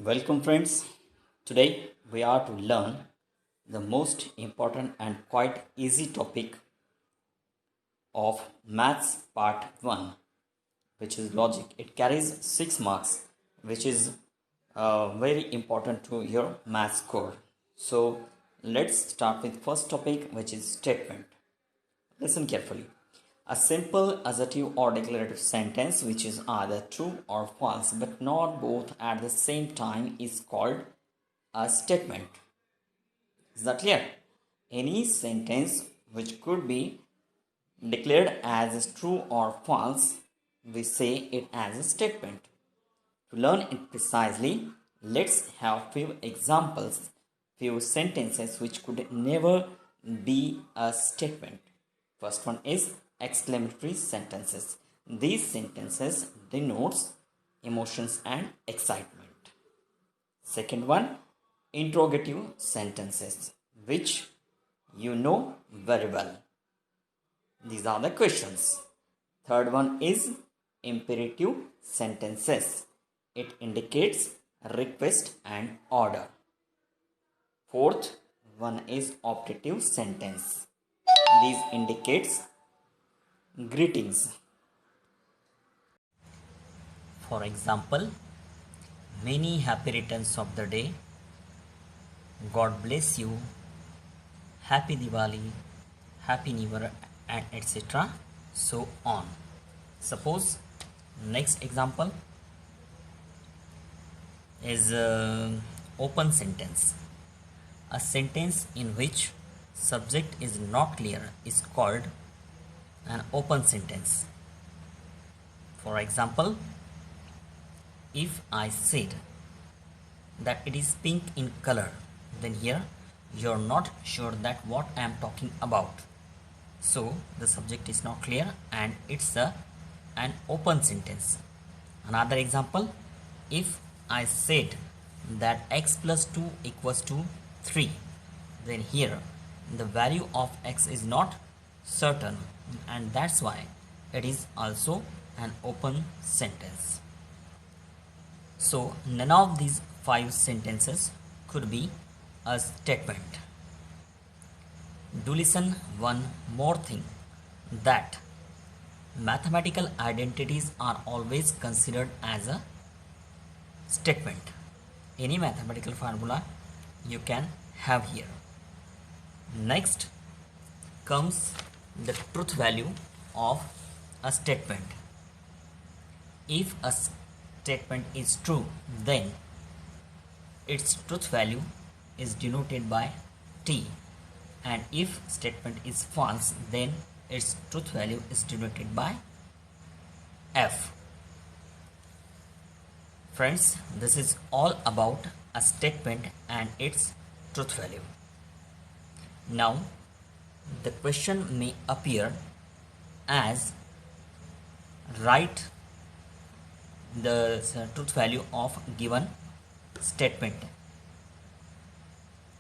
Welcome, friends. Today we are to learn the most important and quite easy topic of Maths Part 1, which is logic. It carries 6 marks, which is very important to your maths score. So let's start with first topic, which is statement. Listen carefully. A simple assertive or declarative sentence which is either true or false but not both at the same time is called a statement. Is that clear? Any sentence which could be declared as true or false, we say it as a statement. To learn it precisely, let's have few examples, few sentences which could never be a statement. First one is exclamatory sentences. These sentences denotes emotions and excitement. Second one, interrogative sentences, which you know very well. These are the questions. Third one is imperative sentences. It indicates request and order. Fourth one is optative sentence. These indicates greetings. For example, many happy returns of the day, God bless you, Happy Diwali, Happy New Year, and etc. So on. Suppose next example is open sentence. A sentence in which subject is not clear is called an open sentence. For example, if I said that it is pink in color, then here you're not sure that what I am talking about. So the subject is not clear and it's an open sentence. Another example, if I said that x plus 2 equals to 3, then here the value of x is not certain and that's why it is also an open sentence. So none of these 5 sentences could be a statement. Do listen one more thing, that mathematical identities are always considered as a statement. Any mathematical formula you can have here. Next comes the truth value of a statement. If a statement is true, then its truth value is denoted by T, and if statement is false, then its truth value is denoted by F. Friends, this is all about a statement and its truth value. Now, the question may appear as write the truth value of given statement.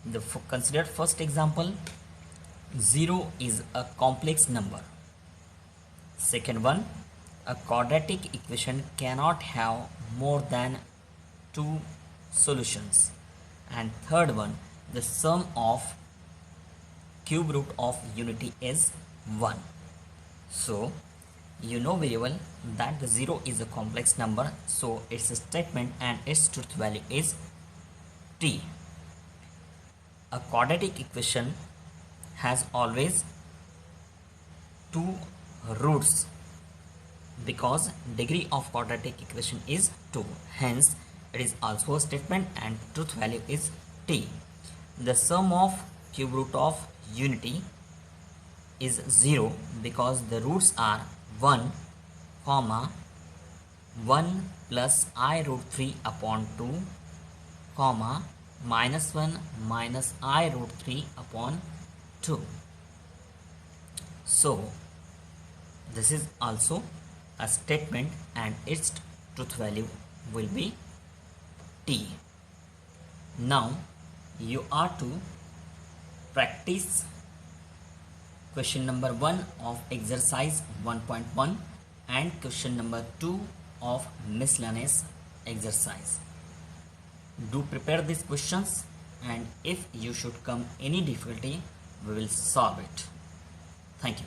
The considered first example, 0 is a complex number. Second one, a quadratic equation cannot have more than 2 solutions. And third one, the sum of cube root of unity is 1. So you know very well that the 0 is a complex number, so its a statement and its truth value is T. A quadratic equation has always 2 roots because degree of quadratic equation is 2. Hence, it is also a statement and truth value is T. The sum of cube root of unity is 0 because the roots are 1, 1 plus I root 3 upon 2, minus 1 minus I root 3 upon 2. So this is also a statement and its truth value will be T. Now you are to practice question number 1 of exercise 1.1 and question number 2 of miscellaneous exercise. Do prepare these questions, and if you should come any difficulty, we will solve it. Thank you.